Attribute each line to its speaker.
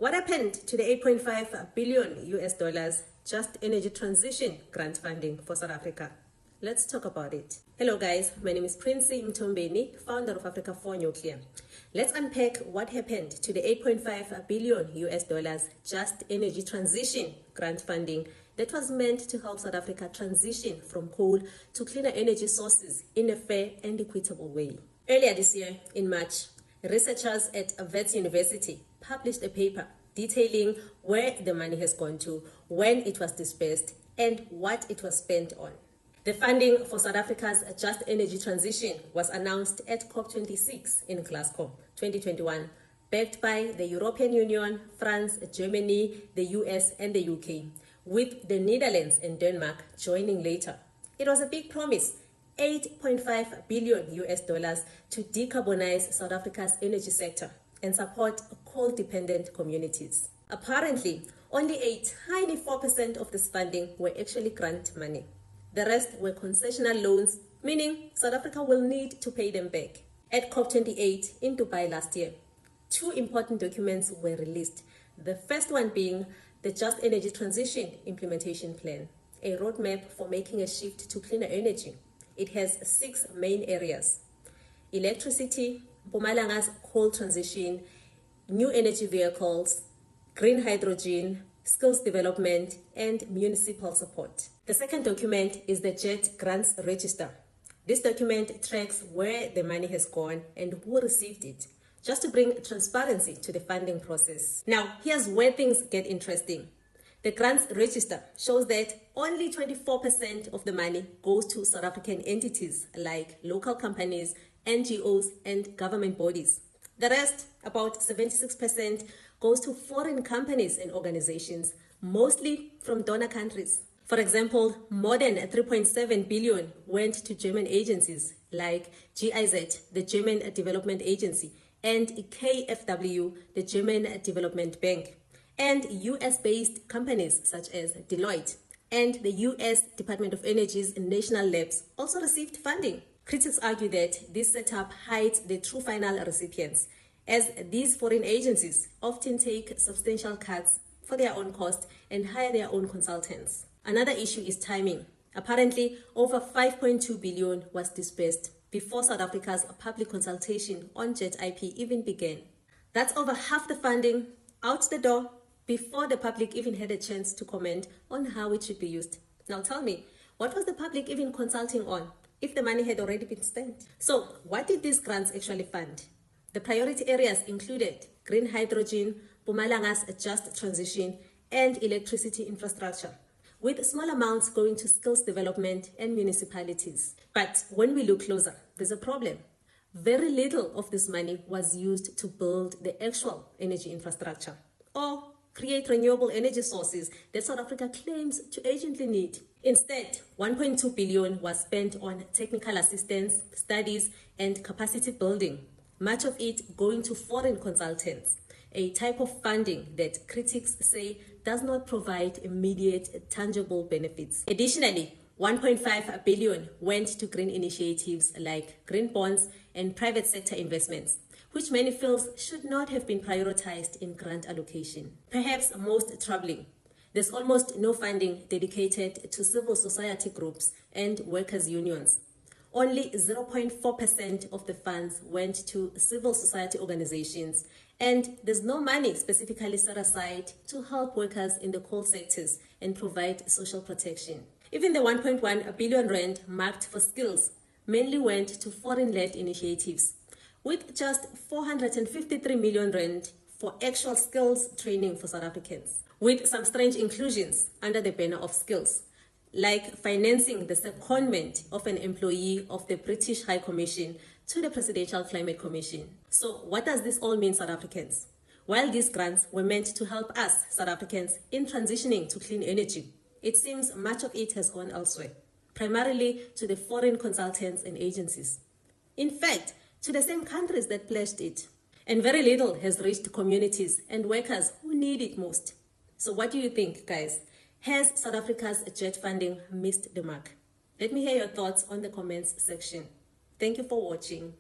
Speaker 1: What happened to the 8.5 billion US dollars Just Energy Transition grant funding for South Africa? Let's talk about it. Hello guys, my name is Princey Mtombeni, founder of Africa for Nuclear. Let's unpack what happened to the 8.5 billion US dollars Just Energy Transition grant funding that was meant to help South Africa transition from coal to cleaner energy sources in a fair and equitable way. Earlier this year, in March, researchers at Wits University published a paper detailing where the money has gone to, when it was dispersed, and what it was spent on. The funding for South Africa's Just Energy Transition was announced at COP26 in Glasgow, 2021, backed by the European Union, France, Germany, the US, and the UK, with the Netherlands and Denmark joining later. It was a big promise, 8.5 billion US dollars to decarbonize South Africa's energy sector and support coal-dependent communities. Apparently, only a tiny 4% of this funding were actually grant money. The rest were concessional loans, meaning South Africa will need to pay them back. At COP28 in Dubai last year, two important documents were released. The first one being the Just Energy Transition Implementation Plan, a roadmap for making a shift to cleaner energy. It has 6 main areas: electricity, Mpumalanga's coal transition, new energy vehicles, green hydrogen, skills development, and municipal support. The second document is the JET Grants Register. This document tracks where the money has gone and who received it, just to bring transparency to the funding process. Now, here's where things get interesting. The grants register shows that only 24% of the money goes to South African entities like local companies, NGOs, and government bodies. The rest, about 76%, goes to foreign companies and organizations, mostly from donor countries. For example, more than 3.7 billion went to German agencies like GIZ, the German Development Agency, and KfW, the German Development Bank, and US-based companies such as Deloitte and the US Department of Energy's national labs also received funding. Critics argue that this setup hides the true final recipients, as these foreign agencies often take substantial cuts for their own cost and hire their own consultants. Another issue is timing. Apparently, over 5.2 billion was dispersed before South Africa's public consultation on JET IP even began. That's over half the funding out the door before the public even had a chance to comment on how it should be used. Now tell me, what was the public even consulting on if the money had already been spent? So what did these grants actually fund? The priority areas included green hydrogen, Mpumalanga's just transition, and electricity infrastructure, with small amounts going to skills development and municipalities. But when we look closer, there's a problem. Very little of this money was used to build the actual energy infrastructure or create renewable energy sources that South Africa claims to urgently need. Instead, 1.2 billion was spent on technical assistance, studies, and capacity building, much of it going to foreign consultants, a type of funding that critics say does not provide immediate tangible benefits. Additionally, 1.5 billion went to green initiatives like green bonds and private sector investments, which many feels should not have been prioritized in grant allocation. Perhaps most troubling, there's almost no funding dedicated to civil society groups and workers' unions. Only 0.4% of the funds went to civil society organizations, and there's no money specifically set aside to help workers in the coal sectors and provide social protection. Even the 1.1 billion rand marked for skills mainly went to foreign-led initiatives, with just 453 million rand for actual skills training for South Africans, with some strange inclusions under the banner of skills, like financing the secondment of an employee of the British High Commission to the Presidential Climate Commission. So what does this all mean, South Africans? While these grants were meant to help us, South Africans, in transitioning to clean energy, it seems much of it has gone elsewhere, primarily to the foreign consultants and agencies. In fact, to the same countries that pledged it. And very little has reached communities and workers who need it most. So what do you think, guys? Has South Africa's JET funding missed the mark? Let me hear your thoughts on the comments section. Thank you for watching.